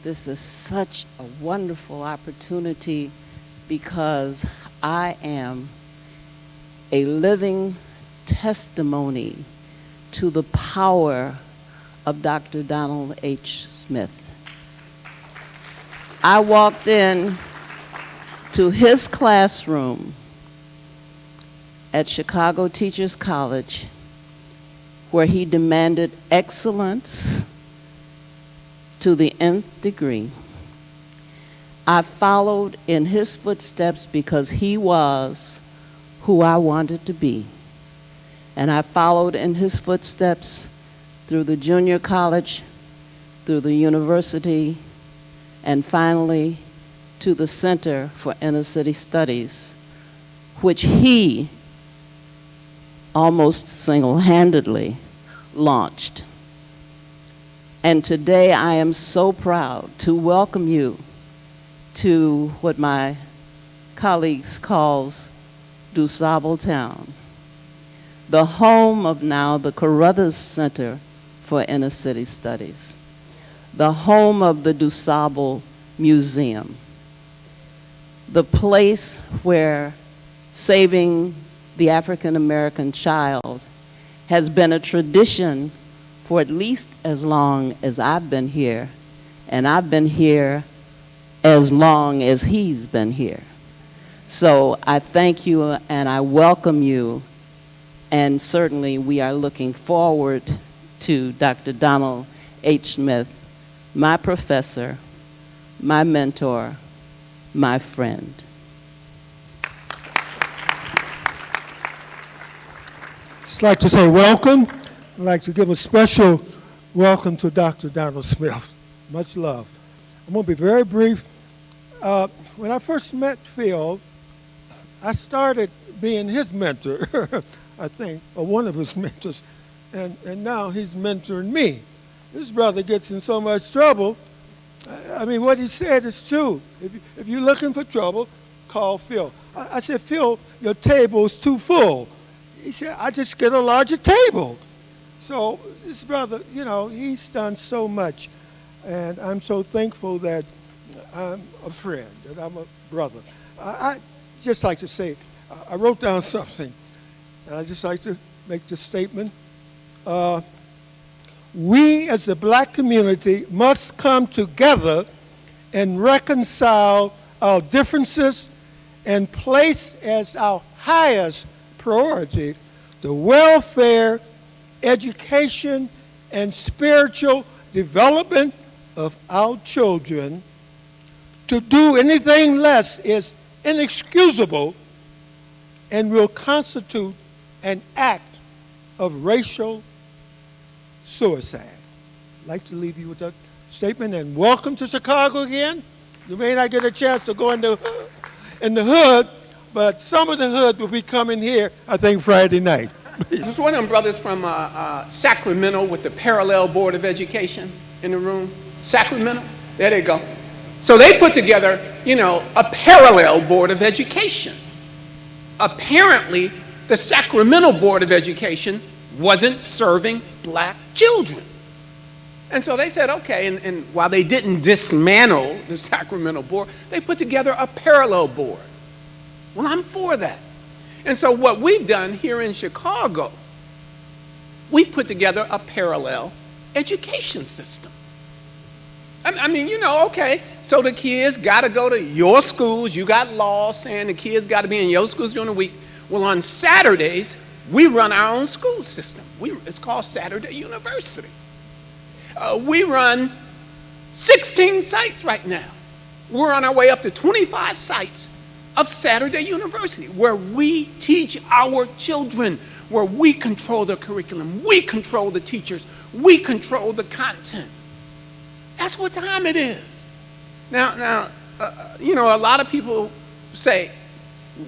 This is such a wonderful opportunity because I am a living testimony to the power of Dr. Donald H. Smith. I walked in to his classroom at Chicago Teachers College, where he demanded excellence to the nth degree. I followed in his footsteps because he was who I wanted to be. And I followed in his footsteps through the junior college, through the university, and finally to the Center for Inner City Studies, which he almost single-handedly launched. And today I am so proud to welcome you to what my colleagues calls DuSable Town, the home of now the Carruthers Center for Inner City Studies, the home of the DuSable Museum, the place where saving the African American child has been a tradition for at least as long as I've been here, and I've been here as long as he's been here. So I thank you and I welcome you, and certainly we are looking forward to Dr. Donald H. Smith, my professor, my mentor, my friend. Just like to say welcome. I'd like to give a special welcome to Dr. Donald Smith. Much love. I'm going to be very brief. When I first met Phil, I started being his mentor, I think, or one of his mentors, and now he's mentoring me. This brother gets in so much trouble. I mean, what he said is true. If you're looking for trouble, call Phil. I said, Phil, your table's too full. He said, I just get a larger table. So this brother, you know, he's done so much, and I'm so thankful that I'm a friend, that I'm a brother. I just like to say, I wrote down something, and I just like to make this statement. We as the black community must come together and reconcile our differences and place as our highest priority the welfare, education, and spiritual development of our children. To do anything less is inexcusable and will constitute an act of racial suicide. I'd like to leave you with that statement, and welcome to Chicago again. You may not get a chance to go in the hood, but some of the hood will be coming here, I think, Friday night. There's one of them brothers from Sacramento with the Parallel Board of Education in the room. Sacramento, there they go. So they put together, you know, a parallel Board of Education. Apparently, the Sacramento Board of Education wasn't serving black children. And so they said, okay, and while they didn't dismantle the Sacramento board, they put together a parallel board. Well, I'm for that. And so what we've done here in Chicago, we've put together a parallel education system. I mean, you know, okay, so the kids got to go to your schools. You got laws saying the kids got to be in your schools during the week. Well, on Saturdays, we run our own school system. It's called Saturday University. We run 16 sites right now. We're on our way up to 25 sites of Saturday University, where we teach our children, where we control the curriculum, we control the teachers, we control the content. That's what time it is. Now, you know, a lot of people say,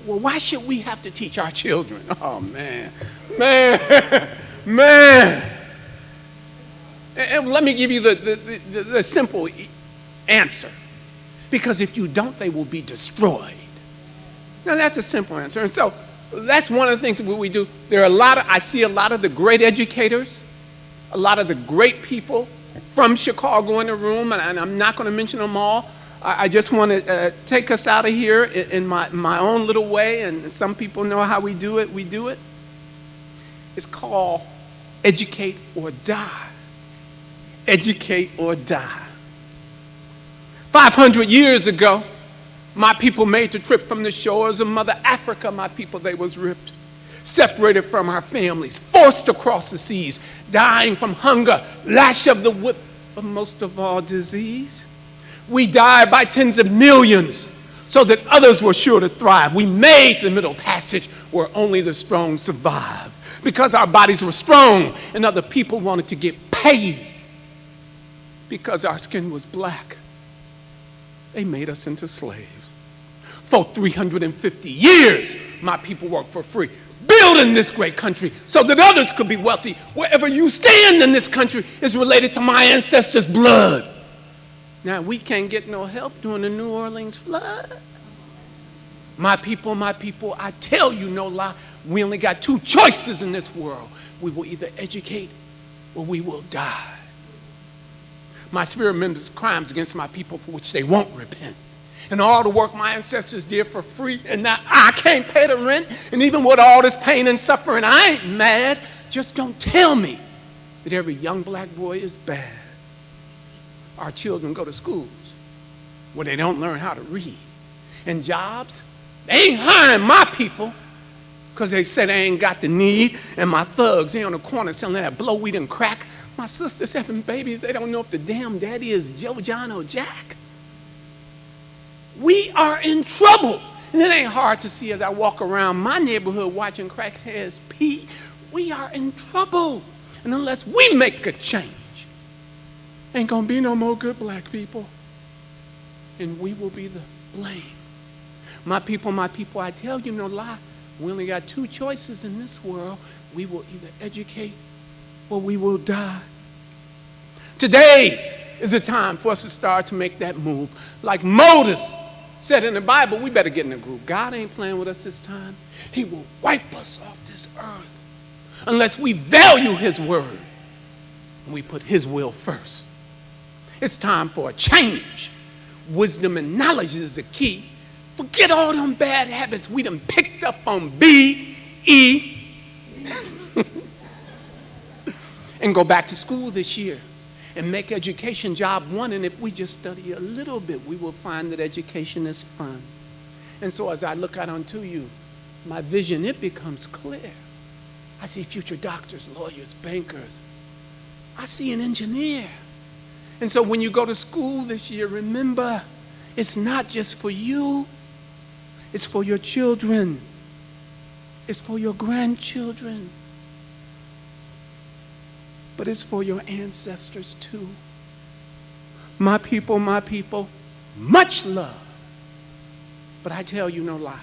well, why should we have to teach our children? Oh, man. And let me give you the simple answer. Because if you don't, they will be destroyed. Now, that's a simple answer. And so that's one of the things that we do. I see a lot of the great educators, a lot of the great people from Chicago in the room, and I'm not going to mention them all. I just want to take us out of here in my own little way, and some people know how we do it. We do it. It's called educate or die. Educate or die. 500 years ago, my people made the trip from the shores of Mother Africa. My people, they was ripped, separated from our families, forced across the seas, dying from hunger, lash of the whip, but most of all, disease. We died by tens of millions so that others were sure to thrive. We made the Middle Passage where only the strong survive because our bodies were strong and other people wanted to get paid because our skin was black. They made us into slaves. For 350 years, my people worked for free, building this great country so that others could be wealthy. Wherever you stand in this country is related to my ancestors' blood. Now, we can't get no help during the New Orleans flood. My people, I tell you no lie, we only got two choices in this world. We will either educate or we will die. My spirit remembers crimes against my people for which they won't repent. And all the work my ancestors did for free, and now I can't pay the rent. And even with all this pain and suffering, I ain't mad. Just don't tell me that every young black boy is bad. Our children go to schools where they don't learn how to read. And jobs, they ain't hiring my people because they say they ain't got the need. And my thugs, they on the corner selling that blow weed and crack. My sisters having babies, they don't know if the damn daddy is Joe, John, or Jack. We are in trouble. And it ain't hard to see as I walk around my neighborhood watching crackheads pee. We are in trouble. And unless we make a change, ain't gonna be no more good black people. And we will be the blame. My people, I tell you no lie. We only got two choices in this world. We will either educate or we will die. Today is the time for us to start to make that move. Like Moses said in the Bible, we better get in the group. God ain't playing with us this time. He will wipe us off this earth unless we value his word and we put his will first. It's time for a change. Wisdom and knowledge is the key. Forget all them bad habits we done picked up on B.E. and go back to school this year and make education job one. And if we just study a little bit, we will find that education is fun. And so as I look out onto you, my vision, it becomes clear. I see future doctors, lawyers, bankers. I see an engineer. And so when you go to school this year, remember, it's not just for you. It's for your children. It's for your grandchildren. But it's for your ancestors too. My people, much love. But I tell you no lie.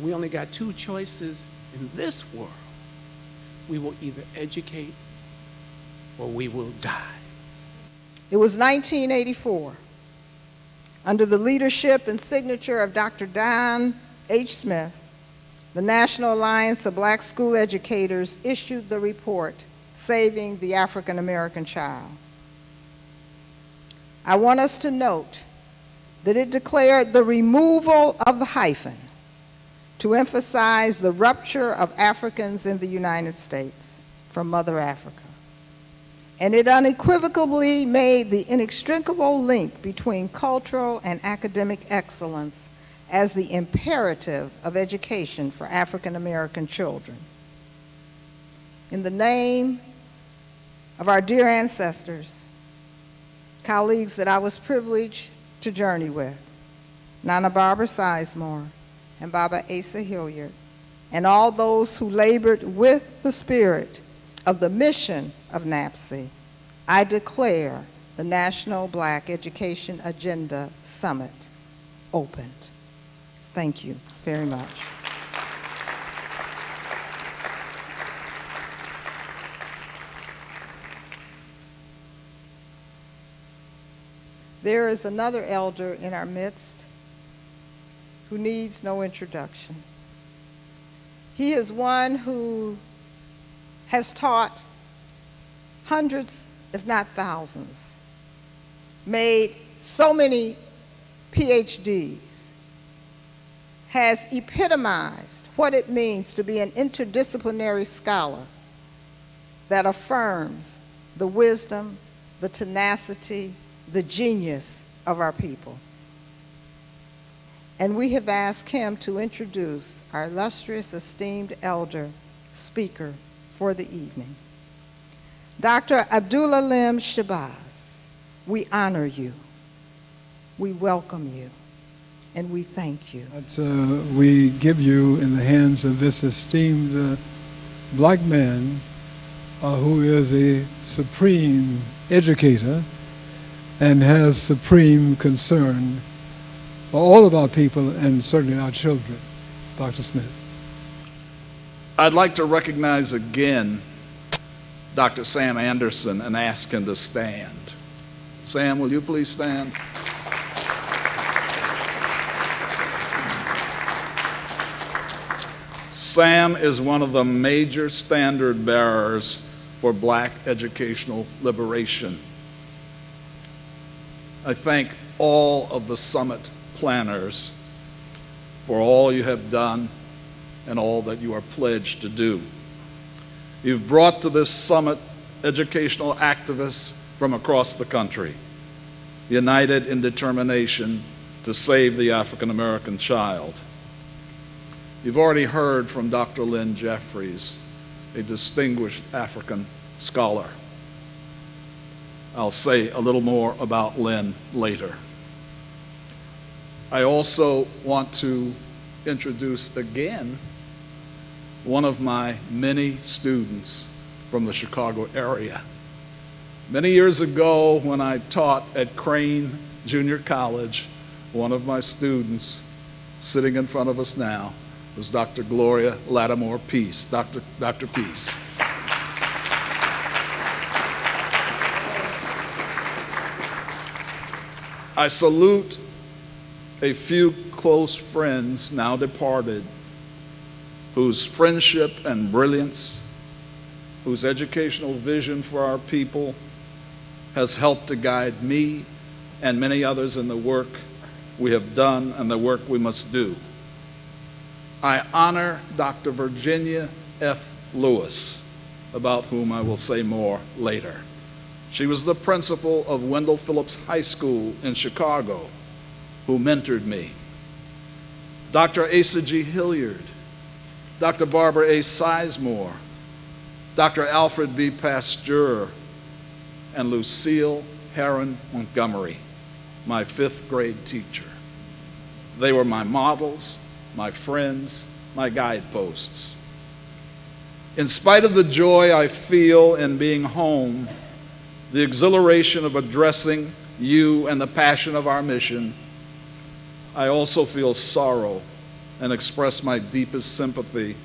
We only got two choices in this world. We will either educate or we will die. It was 1984. Under the leadership and signature of Dr. Don H. Smith, the National Alliance of Black School Educators issued the report, Saving the African American Child. I want us to note that it declared the removal of the hyphen to emphasize the rupture of Africans in the United States from Mother Africa. And it unequivocally made the inextricable link between cultural and academic excellence as the imperative of education for African American children. In the name of our dear ancestors, colleagues that I was privileged to journey with, Nana Barbara Sizemore and Baba Asa Hilliard, and all those who labored with the spirit of the mission of NAPSI, I declare the National Black Education Agenda Summit opened. Thank you very much. There is another elder in our midst who needs no introduction. He is one who has taught hundreds if not thousands, made so many PhDs, has epitomized what it means to be an interdisciplinary scholar that affirms the wisdom, the tenacity, the genius of our people. And we have asked him to introduce our illustrious, esteemed elder speaker for the evening. Dr. Abdullah Shabazz, we honor you, we welcome you, and we thank you. We give you in the hands of this esteemed black man who is a supreme educator and has supreme concern for all of our people and certainly our children. Dr. Smith. I'd like to recognize again Dr. Sam Anderson and ask him to stand. Sam, will you please stand? Sam is one of the major standard bearers for black educational liberation. I thank all of the summit planners for all you have done and all that you are pledged to do. You've brought to this summit educational activists from across the country, united in determination to save the African American child. You've already heard from Dr. Lynn Jeffries, a distinguished African scholar. I'll say a little more about Lynn later. I also want to introduce again one of my many students from the Chicago area. Many years ago, when I taught at Crane Junior College, one of my students sitting in front of us now was Dr. Gloria Lattimore Peace. Dr. Peace. I salute a few close friends now departed, whose friendship and brilliance, whose educational vision for our people has helped to guide me and many others in the work we have done and the work we must do. I honor Dr. Virginia F. Lewis, about whom I will say more later. She was the principal of Wendell Phillips High School in Chicago, who mentored me. Dr. Asa G. Hilliard, Dr. Barbara A. Sizemore, Dr. Alfred B. Pasteur, and Lucille Heron Montgomery, my 5th grade teacher. They were my models, my friends, my guideposts. In spite of the joy I feel in being home, the exhilaration of addressing you and the passion of our mission, I also feel sorrow and express my deepest sympathy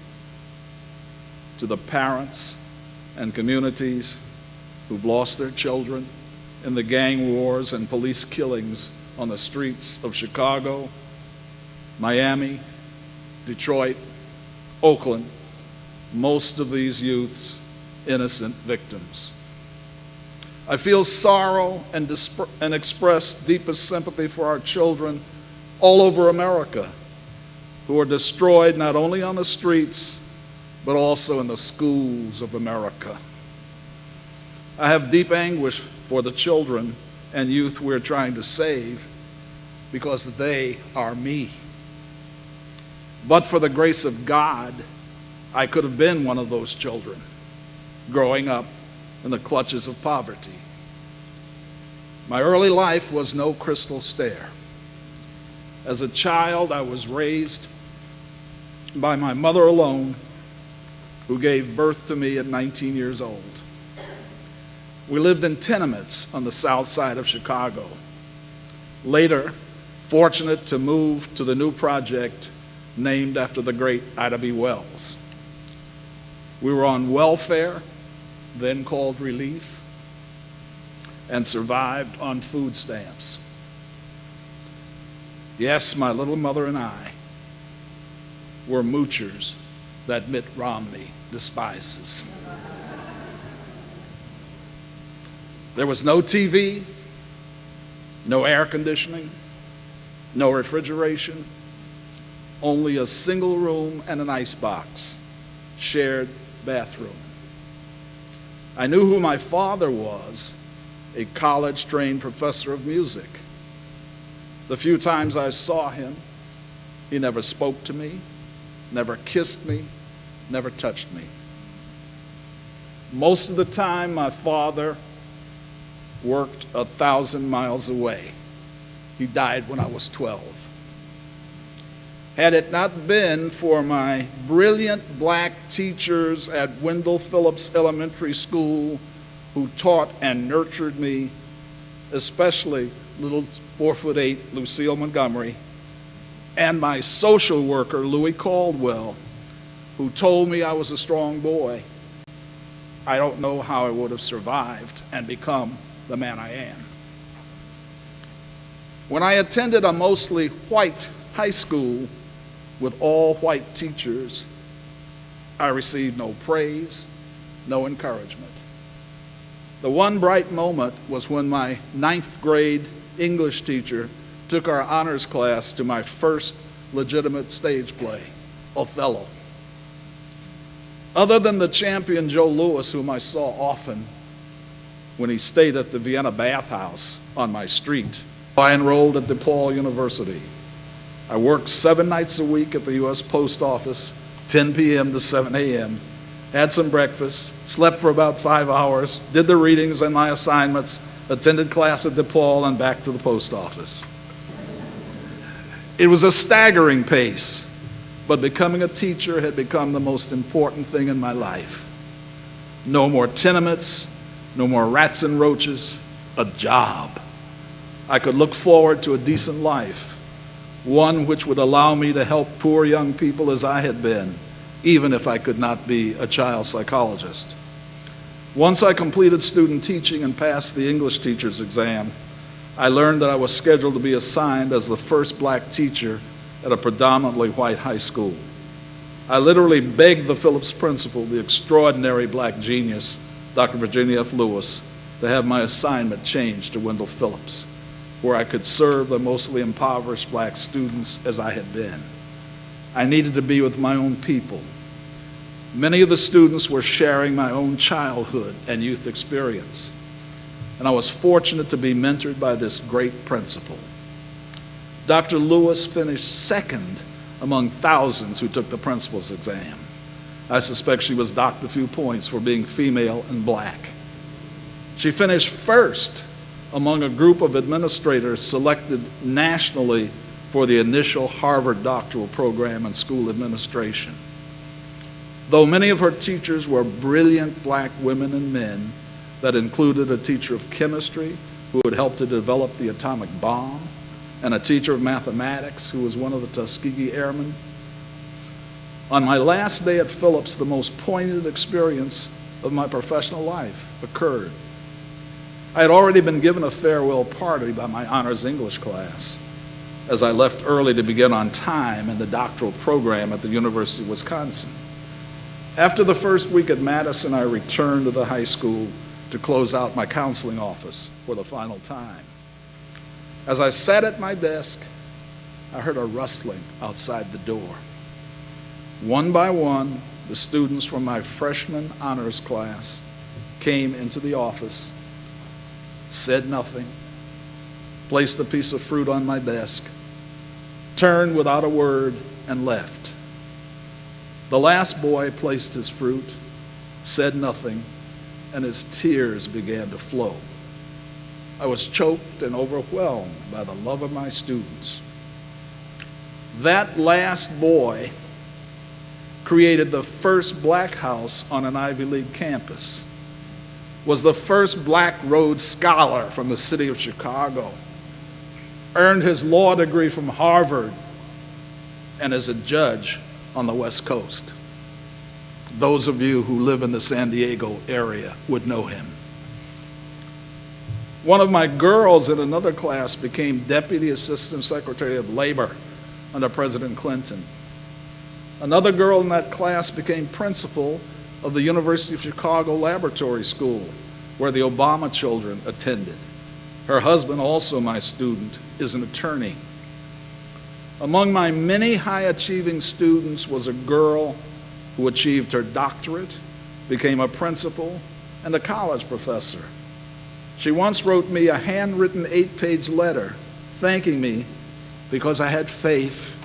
to the parents and communities who've lost their children in the gang wars and police killings on the streets of Chicago, Miami, Detroit, Oakland, most of these youths innocent victims. I feel sorrow and express deepest sympathy for our children all over America who are destroyed not only on the streets, but also in the schools of America. I have deep anguish for the children and youth we're trying to save because they are me. But for the grace of God, I could have been one of those children growing up in the clutches of poverty. My early life was no crystal stair. As a child, I was raised by my mother alone, who gave birth to me at 19 years old. We lived in tenements on the south side of Chicago. Later, fortunate to move to the new project named after the great Ida B. Wells. We were on welfare, then called relief, and survived on food stamps. Yes, my little mother and I were moochers that Mitt Romney despises. There was no TV, no air conditioning, no refrigeration, only a single room and an icebox, shared bathroom. I knew who my father was, a college-trained professor of music. The few times I saw him, he never spoke to me, never kissed me, never touched me. Most of the time, my father worked 1,000 miles away. He died when I was 12. Had it not been for my brilliant black teachers at Wendell Phillips Elementary School who taught and nurtured me, especially little 4'8" Lucille Montgomery, and my social worker, Louis Caldwell, who told me I was a strong boy, I don't know how I would have survived and become the man I am. When I attended a mostly white high school with all white teachers, I received no praise, no encouragement. The one bright moment was when my 9th grade English teacher took our honors class to my first legitimate stage play, Othello. Other than the champion Joe Louis, whom I saw often when he stayed at the Vienna bathhouse on my street, I enrolled at DePaul University. I worked 7 nights a week at the U.S. Post Office, 10 p.m. to 7 a.m., had some breakfast, slept for about 5 hours, did the readings and my assignments, attended class at DePaul, and back to the post office. It was a staggering pace, but becoming a teacher had become the most important thing in my life. No more tenements, no more rats and roaches, a job. I could look forward to a decent life, one which would allow me to help poor young people as I had been, even if I could not be a child psychologist. Once I completed student teaching and passed the English teacher's exam, I learned that I was scheduled to be assigned as the first black teacher at a predominantly white high school. I literally begged the Phillips principal, the extraordinary black genius, Dr. Virginia F. Lewis, to have my assignment changed to Wendell Phillips, where I could serve the mostly impoverished black students as I had been. I needed to be with my own people. Many of the students were sharing my own childhood and youth experience, and I was fortunate to be mentored by this great principal. Dr. Lewis finished second among thousands who took the principal's exam. I suspect she was docked a few points for being female and black. She finished first among a group of administrators selected nationally for the initial Harvard doctoral program in school administration. Though many of her teachers were brilliant black women and men, that included a teacher of chemistry who had helped to develop the atomic bomb, and a teacher of mathematics who was one of the Tuskegee Airmen. On my last day at Phillips, the most poignant experience of my professional life occurred. I had already been given a farewell party by my honors English class, as I left early to begin on time in the doctoral program at the University of Wisconsin. After the first week at Madison, I returned to the high school to close out my counseling office for the final time. As I sat at my desk, I heard a rustling outside the door. One by one, the students from my freshman honors class came into the office, said nothing, placed a piece of fruit on my desk, turned without a word, and left. The last boy placed his fruit, said nothing, and his tears began to flow. I was choked and overwhelmed by the love of my students. That last boy created the first black house on an Ivy League campus, was the first black Rhodes Scholar from the city of Chicago, earned his law degree from Harvard, and is a judge on the West Coast. Those of you who live in the San Diego area would know him. One of my girls in another class became Deputy Assistant Secretary of Labor under President Clinton. Another girl in that class became principal of the University of Chicago Laboratory School where the Obama children attended. Her husband, also my student, is an attorney. Among my many high-achieving students was a girl who achieved her doctorate, became a principal, and a college professor. She once wrote me a handwritten 8-page letter thanking me because I had faith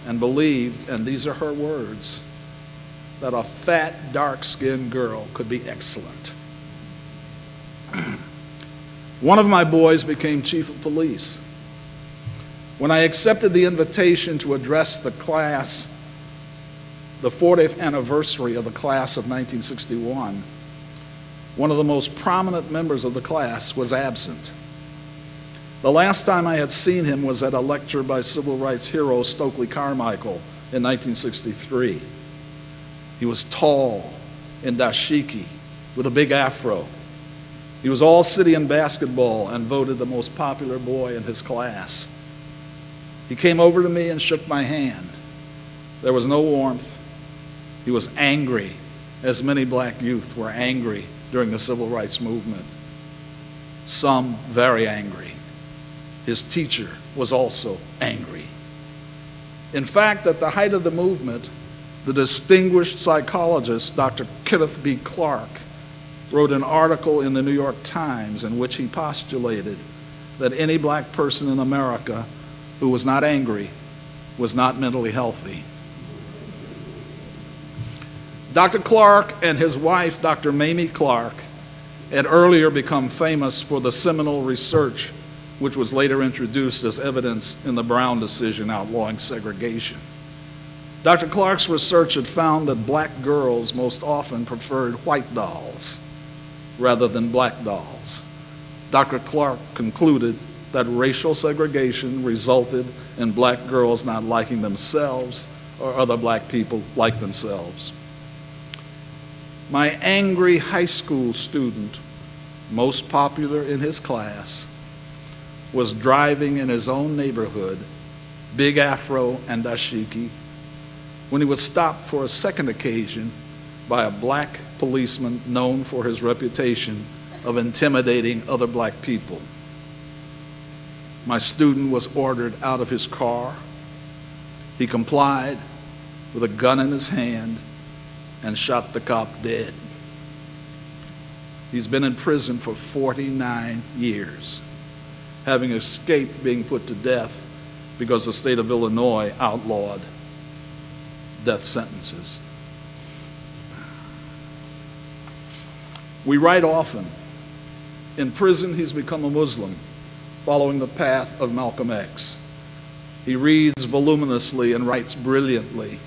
and believed, and these are her words, that a fat, dark-skinned girl could be excellent. One of my boys became chief of police. When I accepted the invitation to address the class, the 40th anniversary of the class of 1961, one of the most prominent members of the class was absent. The last time I had seen him was at a lecture by civil rights hero Stokely Carmichael in 1963. He was tall and dashiki with a big afro. He was all-city in basketball and voted the most popular boy in his class. He came over to me and shook my hand. There was no warmth. He was angry, as many black youth were angry during the civil rights movement. Some very angry. His teacher was also angry. In fact, at the height of the movement, the distinguished psychologist, Dr. Kenneth B. Clark, wrote an article in the New York Times in which he postulated that any black person in America who was not angry was not mentally healthy. Dr. Clark and his wife, Dr. Mamie Clark, had earlier become famous for the seminal research which was later introduced as evidence in the Brown decision outlawing segregation. Dr. Clark's research had found that black girls most often preferred white dolls rather than black dolls. Dr. Clark concluded that racial segregation resulted in black girls not liking themselves or other black people like themselves. My angry high school student, most popular in his class, was driving in his own neighborhood, big afro and dashiki, when he was stopped for a second occasion by a black policeman known for his reputation of intimidating other black people. My student was ordered out of his car. He complied with a gun in his hand and shot the cop dead. He's been in prison for 49 years, having escaped being put to death because the state of Illinois outlawed death sentences. We write often. In prison, he's become a Muslim, following the path of Malcolm X. He reads voluminously and writes brilliantly,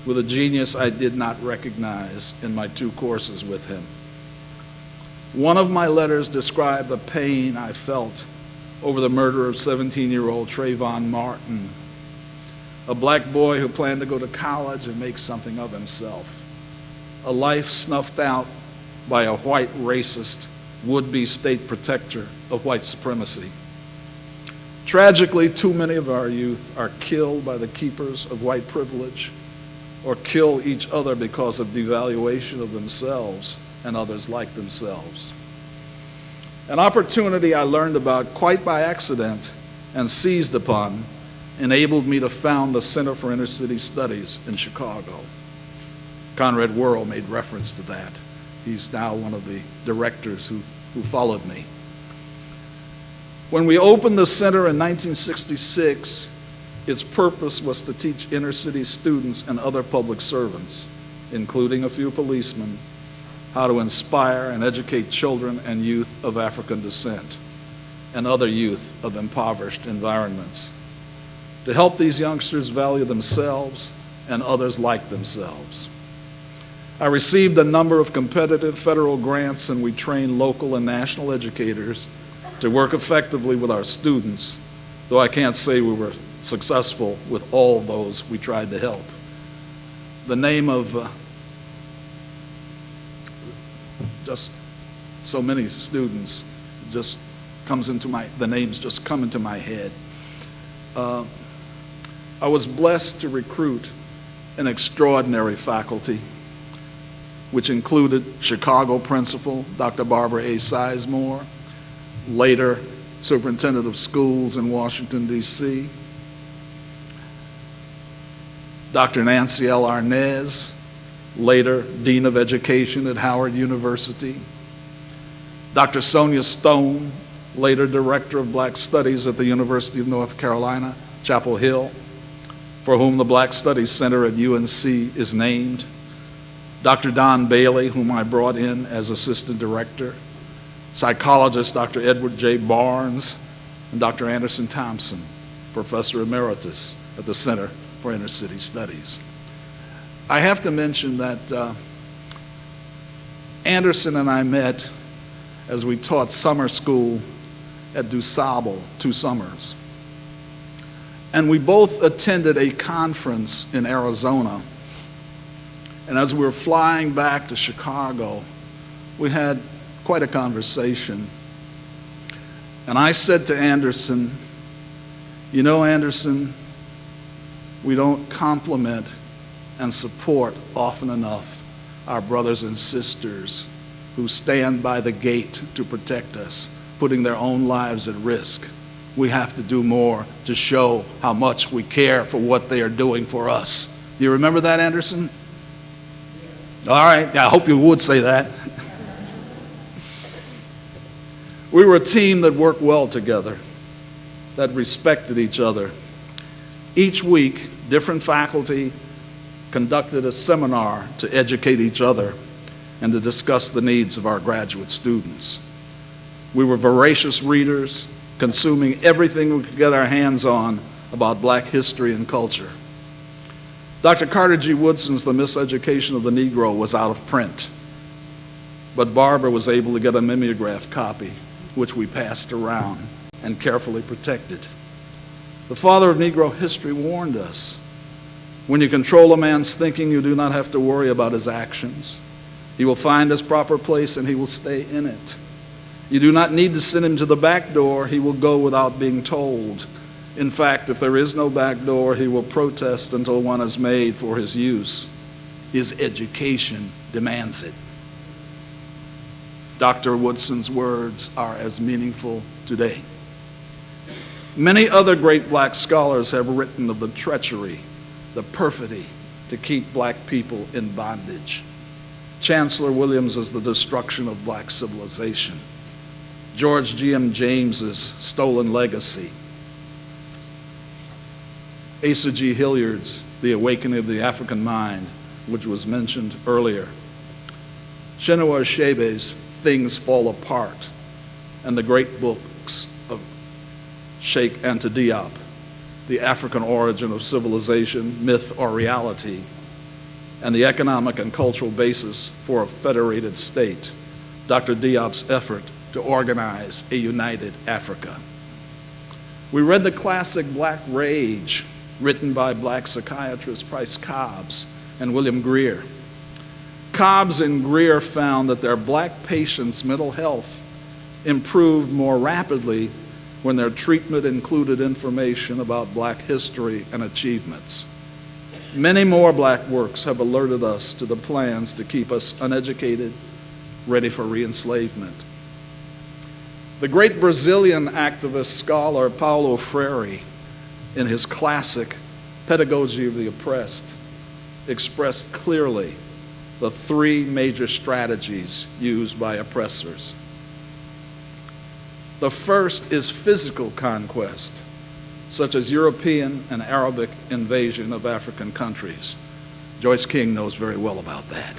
with a genius I did not recognize in my 2 courses with him. One of my letters described the pain I felt over the murder of 17-year-old Trayvon Martin, a black boy who planned to go to college and make something of himself, a life snuffed out by a white racist would-be state protector of white supremacy. Tragically, too many of our youth are killed by the keepers of white privilege or kill each other because of devaluation of themselves and others like themselves. An opportunity I learned about quite by accident and seized upon enabled me to found the Center for Inner City Studies in Chicago. Conrad Worrell made reference to that. He's now one of the directors who followed me. When we opened the center in 1966, its purpose was to teach inner city students and other public servants, including a few policemen, how to inspire and educate children and youth of African descent and other youth of impoverished environments, to help these youngsters value themselves and others like themselves. I received a number of competitive federal grants, and we trained local and national educators to work effectively with our students, though I can't say we were successful with all those we tried to help. The name of just so many students just comes into the names just come into my head. I was blessed to recruit an extraordinary faculty. which included Chicago principal Dr. Barbara A. Sizemore, later superintendent of schools in Washington, D.C., Dr. Nancy L. Arnaz, later Dean of Education at Howard University, Dr. Sonia Stone, later Director of Black Studies at the University of North Carolina, Chapel Hill, for whom the Black Studies Center at UNC is named, Dr. Don Bailey, whom I brought in as Assistant Director, psychologist Dr. Edward J. Barnes, and Dr. Anderson Thompson, Professor Emeritus at the Center for Inner City Studies. I have to mention that Anderson and I met as we taught summer school at DuSable 2 summers. And we both attended a conference in Arizona. And as we were flying back to Chicago, we had quite a conversation. And I said to Anderson, "You know, Anderson, we don't compliment and support often enough our brothers and sisters who stand by the gate to protect us, putting their own lives at risk. We have to do more to show how much we care for what they are doing for us." Do you remember that, Anderson? All right, I hope you would say that. We were a team that worked well together, that respected each other. Each week, different faculty conducted a seminar to educate each other and to discuss the needs of our graduate students. We were voracious readers, consuming everything we could get our hands on about Black history and culture. Dr. Carter G. Woodson's The Miseducation of the Negro was out of print, but Barbara was able to get a mimeograph copy, which we passed around and carefully protected. The father of Negro history warned us, when you control a man's thinking, you do not have to worry about his actions. He will find his proper place and he will stay in it. You do not need to send him to the back door. He will go without being told. In fact, if there is no back door, he will protest until one is made for his use. His education demands it. Dr. Woodson's words are as meaningful today. Many other great Black scholars have written of the treachery, the perfidy to keep Black people in bondage. Chancellor Williams is the destruction of Black civilization. George G.M. James's Stolen Legacy. Asa G. Hilliard's The Awakening of the African Mind, which was mentioned earlier. Chinua Achebe's Things Fall Apart, and the great books of Sheikh Anta Diop, The African Origin of Civilization, Myth or Reality, and the economic and cultural basis for a federated state, Dr. Diop's effort to organize a united Africa. We read the classic Black Rage, written by Black psychiatrist Price Cobbs and William Greer. Cobbs and Greer found that their Black patients' mental health improved more rapidly when their treatment included information about Black history and achievements. Many more Black works have alerted us to the plans to keep us uneducated, ready for re-enslavement. The great Brazilian activist scholar Paulo Freire, in his classic Pedagogy of the Oppressed, expressed clearly the 3 major strategies used by oppressors. The first is physical conquest, such as European and Arabic invasion of African countries. Joyce King knows very well about that.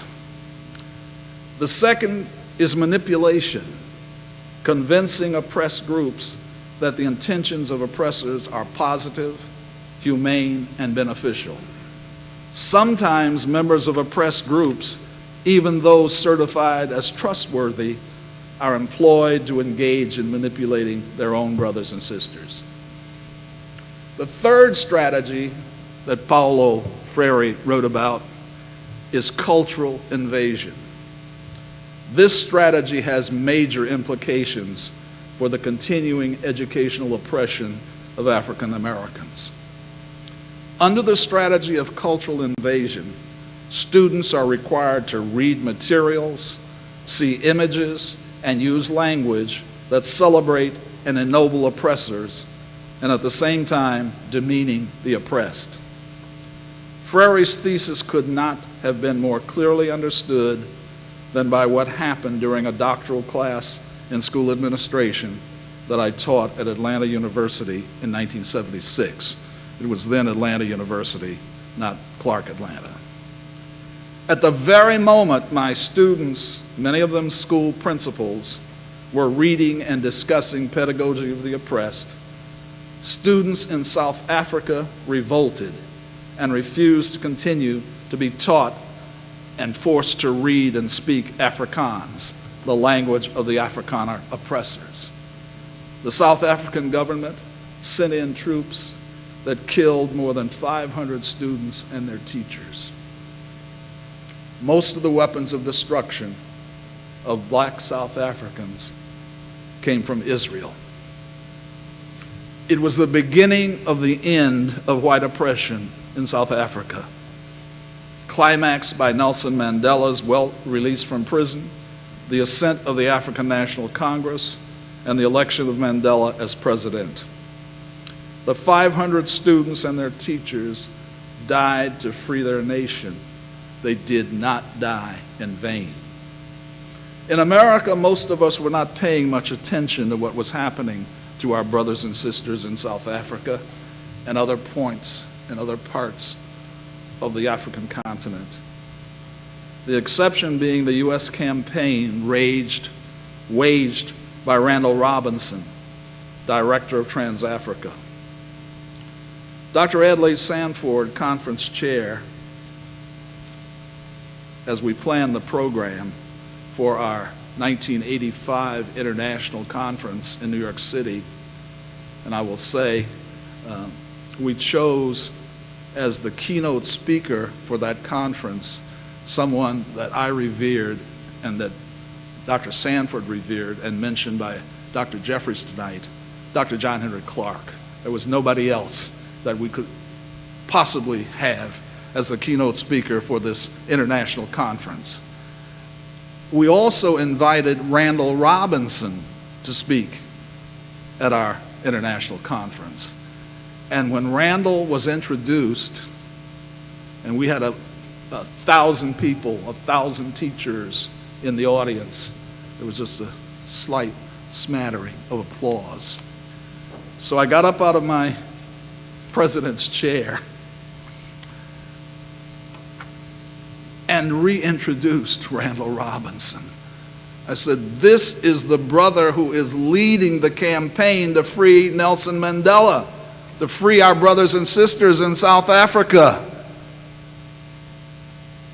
The second is manipulation, convincing oppressed groups that the intentions of oppressors are positive, humane, and beneficial. Sometimes members of oppressed groups, even those certified as trustworthy, are employed to engage in manipulating their own brothers and sisters. The third strategy that Paulo Freire wrote about is cultural invasion. This strategy has major implications for the continuing educational oppression of African Americans. Under the strategy of cultural invasion, Students are required to read materials, see images, and use language that celebrate and ennoble oppressors, and at the same time demeaning the oppressed. Freire's thesis could not have been more clearly understood than by what happened during a doctoral class in school administration that I taught at Atlanta University in 1976. It was then Atlanta University, not Clark Atlanta. At the very moment my students, many of them school principals, were reading and discussing Pedagogy of the Oppressed, students in South Africa revolted and refused to continue to be taught and forced to read and speak Afrikaans, the language of the Afrikaner oppressors. The South African government sent in troops that killed more than 500 students and their teachers. Most of the weapons of destruction of black South Africans came from Israel. It was the beginning of the end of white oppression in South Africa, climaxed by Nelson Mandela's release from prison, the ascent of the African National Congress, and the election of Mandela as president. The 500 students and their teachers died to free their nation. They did not die in vain. In America, most of us were not paying much attention to what was happening to our brothers and sisters in South Africa and other points and other parts of the African continent. The exception being the U.S. campaign waged by Randall Robinson, director of Trans-Africa. Dr. Adlai Sanford, conference chair, as we planned the program for our 1985 International Conference in New York City, and I will say we chose as the keynote speaker for that conference someone that I revered and that Dr. Sanford revered and mentioned by Dr. Jeffries tonight, Dr. John Henry Clark. There was nobody else that we could possibly have as the keynote speaker for this international conference. We also invited Randall Robinson to speak at our international conference. And when Randall was introduced, and we had 1,000 people, 1,000 teachers in the audience, there was just a slight smattering of applause. So I got up out of my president's chair and reintroduced Randall Robinson. I said, this is the brother who is leading the campaign to free Nelson Mandela, to free our brothers and sisters in South Africa.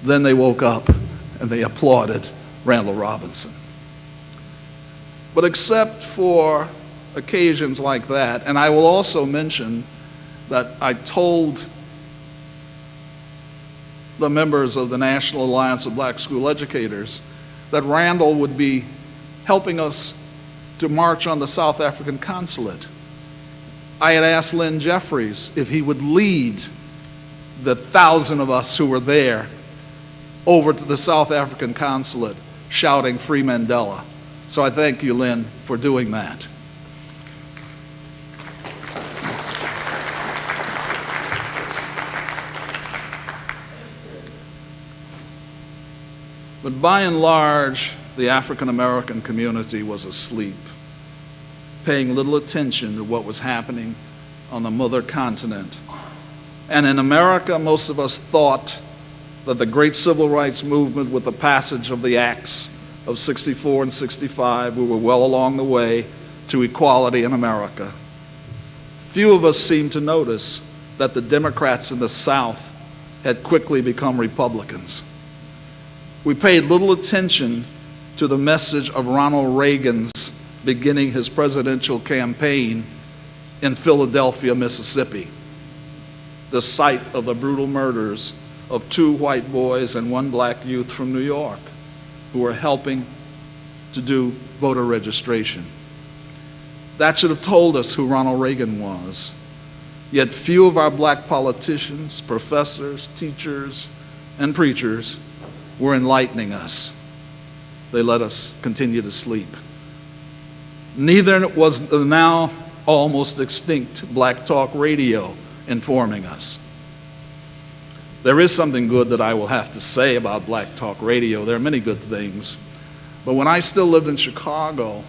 Then they woke up and they applauded Randall Robinson. But except for occasions like that, and I will also mention that I told the members of the National Alliance of Black School Educators that Randall would be helping us to march on the South African consulate. I had asked Lynn Jeffries if he would lead the 1,000 of us who were there over to the South African consulate shouting "Free Mandela." So I thank you, Lynn, for doing that. But by and large, the African American community was asleep, paying little attention to what was happening on the mother continent. And in America, most of us thought that the great civil rights movement, with the passage of the acts of 64 and 65, we were well along the way to equality in America. Few of us seemed to notice that the Democrats in the South had quickly become Republicans. We paid little attention to the message of Ronald Reagan's beginning his presidential campaign in Philadelphia, Mississippi, the site of the brutal murders of 2 white boys and 1 black youth from New York who were helping to do voter registration. That should have told us who Ronald Reagan was. Yet few of our black politicians, professors, teachers, and preachers were enlightening us. They let us continue to sleep. Neither was the now almost extinct Black Talk Radio informing us. There is something good that I will have to say about Black Talk Radio. There are many good things. But when I still lived in Chicago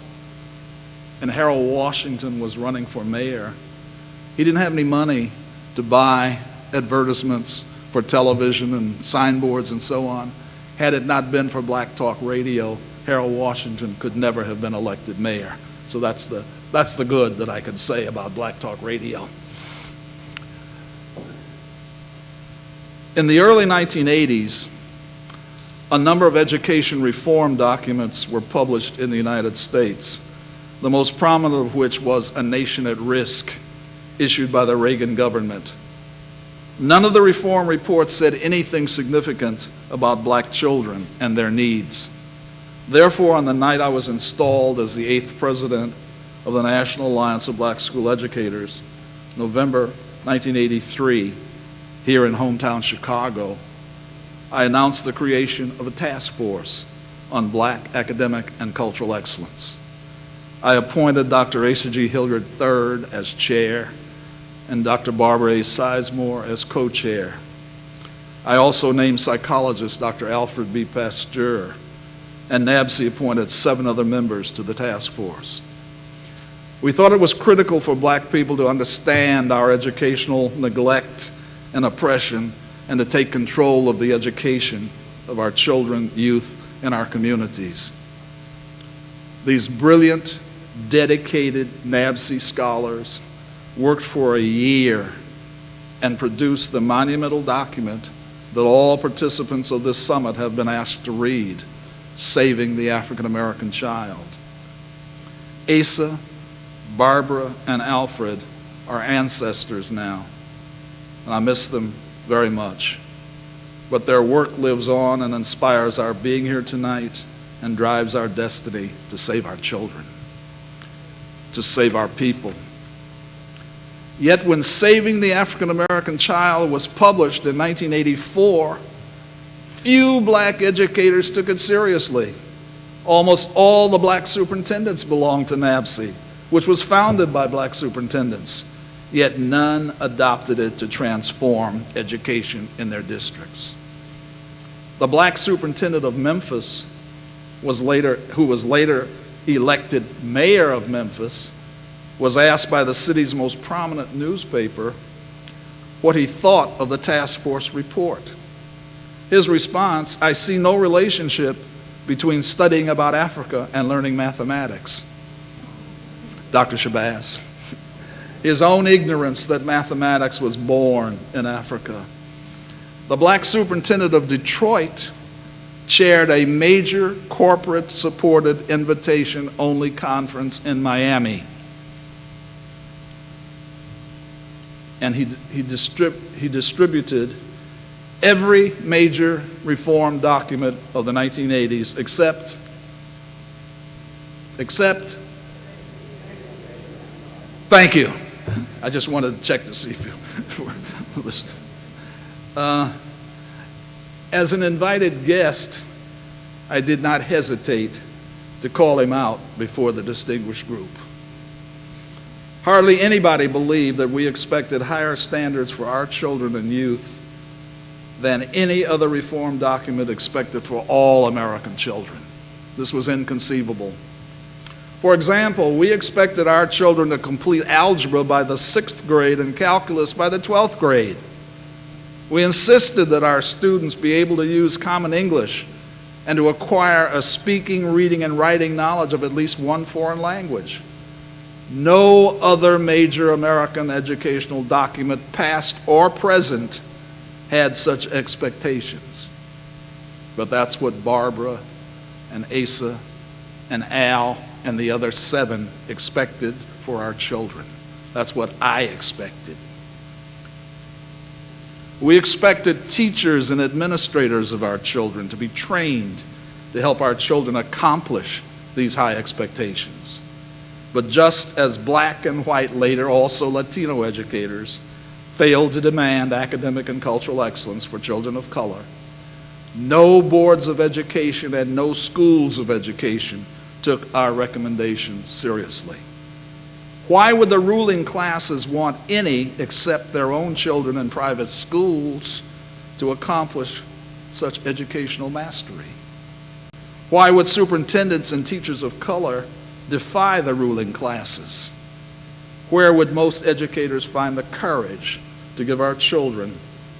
and Harold Washington was running for mayor, he didn't have any money to buy advertisements for television and signboards and so on. Had it not been for Black Talk Radio, Harold Washington could never have been elected mayor. So that's the good that I could say about Black Talk Radio. In the early 1980s, a number of education reform documents were published in the United States, the most prominent of which was A Nation at Risk, issued by the Reagan government. None of the reform reports said anything significant about black children and their needs. Therefore, on the night I was installed as the 8th president of the National Alliance of Black School Educators, November 1983, here in hometown Chicago, I announced the creation of a task force on black academic and cultural excellence. I appointed Dr. Asa G. Hilliard III as chair and Dr. Barbara A. Sizemore as co-chair. I also named psychologist Dr. Alfred B. Pasteur, and NABC appointed 7 other members to the task force. We thought it was critical for black people to understand our educational neglect and oppression, and to take control of the education of our children, youth, and our communities. These brilliant, dedicated NABC scholars worked for a year and produced the monumental document that all participants of this summit have been asked to read, Saving the African American Child. Asa, Barbara, and Alfred are ancestors now, and I miss them very much. But their work lives on and inspires our being here tonight and drives our destiny to save our children, to save our people. Yet when Saving the African American Child was published in 1984, few black educators took it seriously. Almost all the black superintendents belonged to NABC, which was founded by black superintendents. Yet none adopted it to transform education in their districts. The black superintendent of Memphis who was later elected mayor of Memphis, was asked by the city's most prominent newspaper what he thought of the task force report. His response, "I see no relationship between studying about Africa and learning mathematics." Dr. Shabazz. His own ignorance that mathematics was born in Africa. The black superintendent of Detroit chaired a major corporate-supported invitation-only conference in Miami. And he distributed every major reform document of the 1980s except thank you. I just wanted to check to see if you were listening. As an invited guest, I did not hesitate to call him out before the distinguished group. Hardly anybody believed that we expected higher standards for our children and youth than any other reform document expected for all American children. This was inconceivable. For example, we expected our children to complete algebra by the 6th grade and calculus by the 12th grade. We insisted that our students be able to use common English and to acquire a speaking, reading, and writing knowledge of at least one foreign language. No other major American educational document, past or present, had such expectations. But that's what Barbara and Asa and Al and the other 7 expected for our children. That's what I expected. We expected teachers and administrators of our children to be trained to help our children accomplish these high expectations. But just as black and white, later also Latino educators failed to demand academic and cultural excellence for children of color, No boards of education and no schools of education took our recommendations seriously. Why would the ruling classes want any except their own children in private schools to accomplish such educational mastery? Why would superintendents and teachers of color defy the ruling classes? Where would most educators find the courage to give our children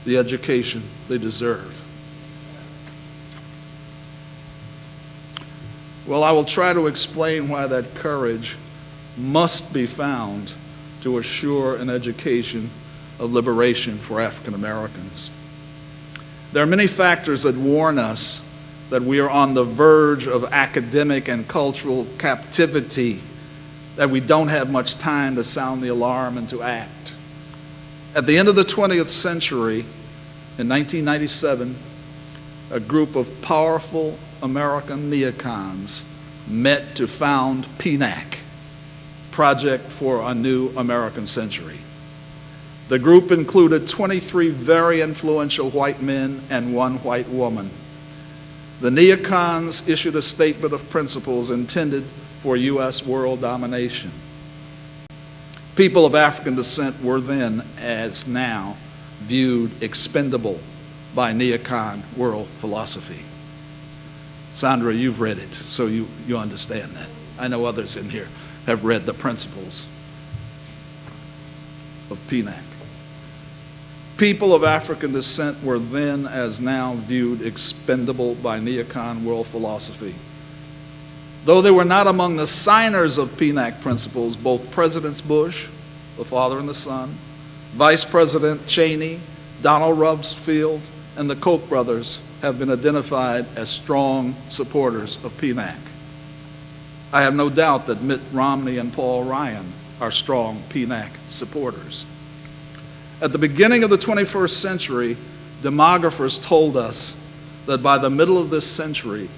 the education they deserve? Well, I will try to explain why that courage must be found to assure an education of liberation for African Americans. There are many factors that warn us that we are on the verge of academic and cultural captivity, that we don't have much time to sound the alarm and to act. At the end of the 20th century, in 1997, a group of powerful American neocons met to found PNAC, Project for a New American Century. The group included 23 very influential white men and one white woman. The neocons issued a statement of principles intended for U.S. world domination. People of African descent were then, as now, viewed expendable by neocon world philosophy. Sandra, you've read it, so you understand that. I know others in here have read the principles of PNAC. People of African descent were then, as now, viewed expendable by neocon world philosophy. Though they were not among the signers of PNAC principles, both Presidents Bush, the father and the son, Vice President Cheney, Donald Rumsfeld, and the Koch brothers have been identified as strong supporters of PNAC. I have no doubt that Mitt Romney and Paul Ryan are strong PNAC supporters. At the beginning of the 21st century, demographers told us that by the middle of this century,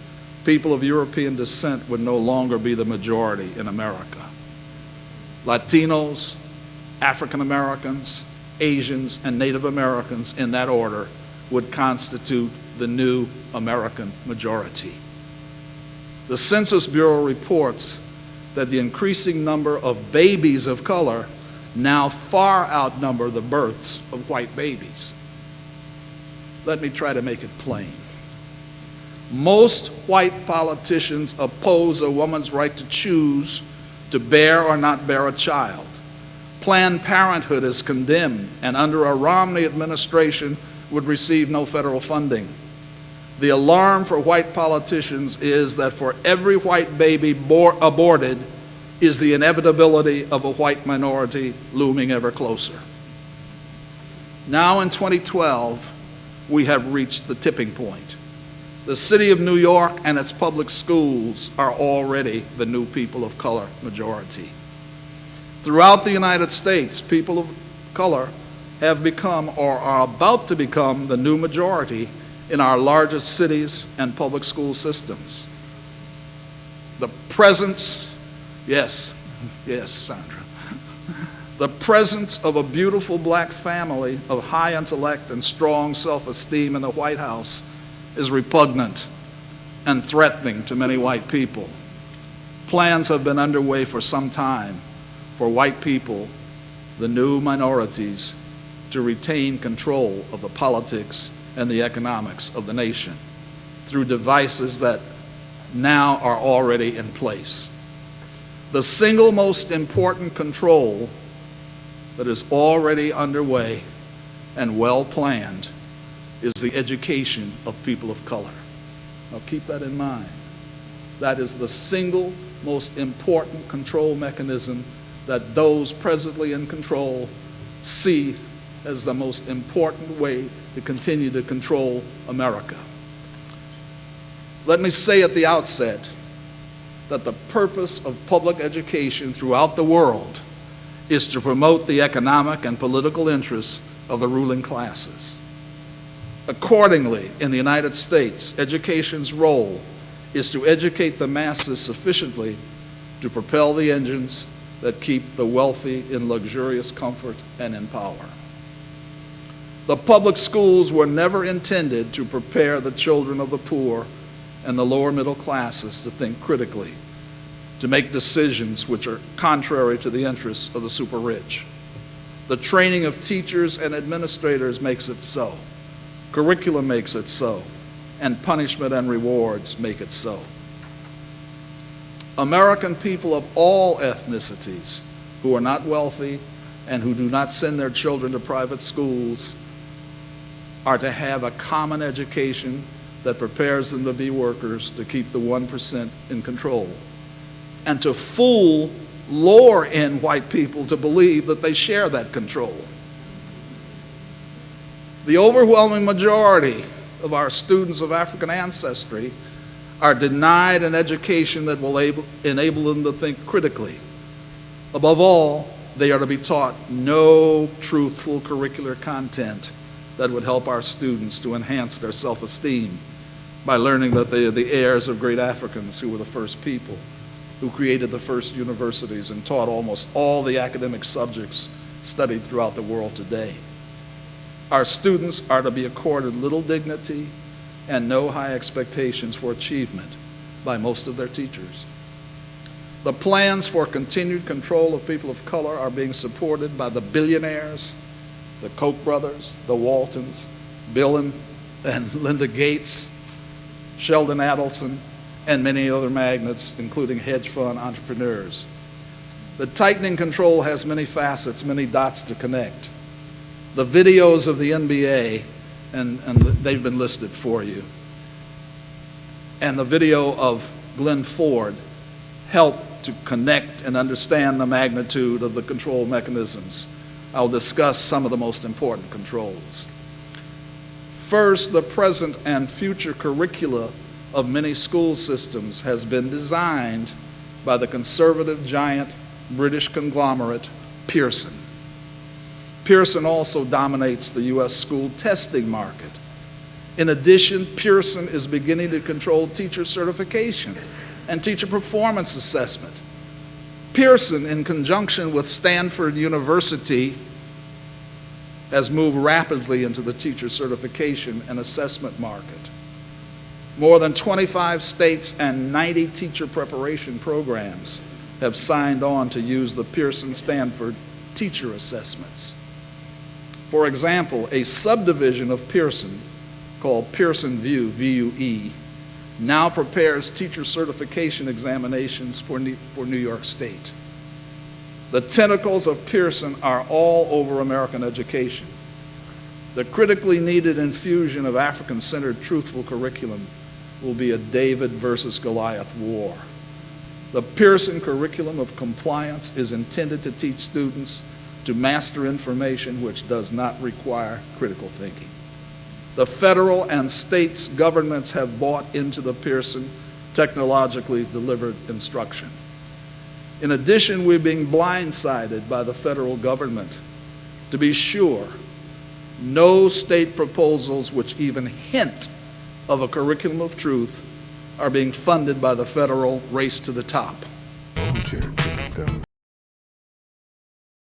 people of European descent would no longer be the majority in America. Latinos, African Americans, Asians, and Native Americans, in that order, would constitute the new American majority. The Census Bureau reports that the increasing number of babies of color now far outnumber the births of white babies. Let me try to make it plain. Most white politicians oppose a woman's right to choose to bear or not bear a child. Planned Parenthood is condemned, and under a Romney administration would receive no federal funding. The alarm for white politicians is that for every white baby aborted is the inevitability of a white minority looming ever closer. Now in 2012, we have reached the tipping point. The city of New York and its public schools are already the new people of color majority. Throughout the United States, people of color have become or are about to become the new majority in our largest cities and public school systems. The presence, yes, Sandra, the presence of a beautiful black family of high intellect and strong self-esteem in the White House is repugnant and threatening to many white people. Plans have been underway for some time for white people, the new minorities, to retain control of the politics and the economics of the nation through devices that now are already in place. The single most important control that is already underway and well planned is the education of people of color. Now keep that in mind. That is the single most important control mechanism that those presently in control see as the most important way to continue to control America. Let me say at the outset that the purpose of public education throughout the world is to promote the economic and political interests of the ruling classes. Accordingly, in the United States, education's role is to educate the masses sufficiently to propel the engines that keep the wealthy in luxurious comfort and in power. The public schools were never intended to prepare the children of the poor and the lower middle classes to think critically, to make decisions which are contrary to the interests of the super rich. The training of teachers and administrators makes it so. Curriculum makes it so. And punishment and rewards make it so. American people of all ethnicities who are not wealthy and who do not send their children to private schools are to have a common education that prepares them to be workers, to keep the 1% in control, and to fool lower-end white people to believe that they share that control. The overwhelming majority of our students of African ancestry are denied an education that will enable them to think critically. Above all, they are to be taught no truthful curricular content that would help our students to enhance their self-esteem by learning that they are the heirs of great Africans who were the first people, who created the first universities and taught almost all the academic subjects studied throughout the world today. Our students are to be accorded little dignity and no high expectations for achievement by most of their teachers. The plans for continued control of people of color are being supported by the billionaires, the Koch brothers, the Waltons, Bill and Linda Gates, Sheldon Adelson, and many other magnates, including hedge fund entrepreneurs. The tightening control has many facets, many dots to connect. The videos of the NBA, and they've been listed for you, and the video of Glenn Ford help to connect and understand the magnitude of the control mechanisms. I'll discuss some of the most important controls. First, the present and future curricula of many school systems has been designed by the conservative giant British conglomerate Pearson. Pearson also dominates the U.S. school testing market. In addition, Pearson is beginning to control teacher certification and teacher performance assessment. Pearson, in conjunction with Stanford University, has moved rapidly into the teacher certification and assessment market. More than 25 states and 90 teacher preparation programs have signed on to use the Pearson-Stanford teacher assessments. For example, a subdivision of Pearson called Pearson VUE, V-U-E, now prepares teacher certification examinations for New York State. The tentacles of Pearson are all over American education. The critically needed infusion of African-centered truthful curriculum will be a David versus Goliath war. The Pearson curriculum of compliance is intended to teach students to master information which does not require critical thinking. The federal and states governments have bought into the Pearson technologically delivered instruction. In addition, we're being blindsided by the federal government. To be sure, no state proposals which even hint of a curriculum of truth are being funded by the federal race to the top.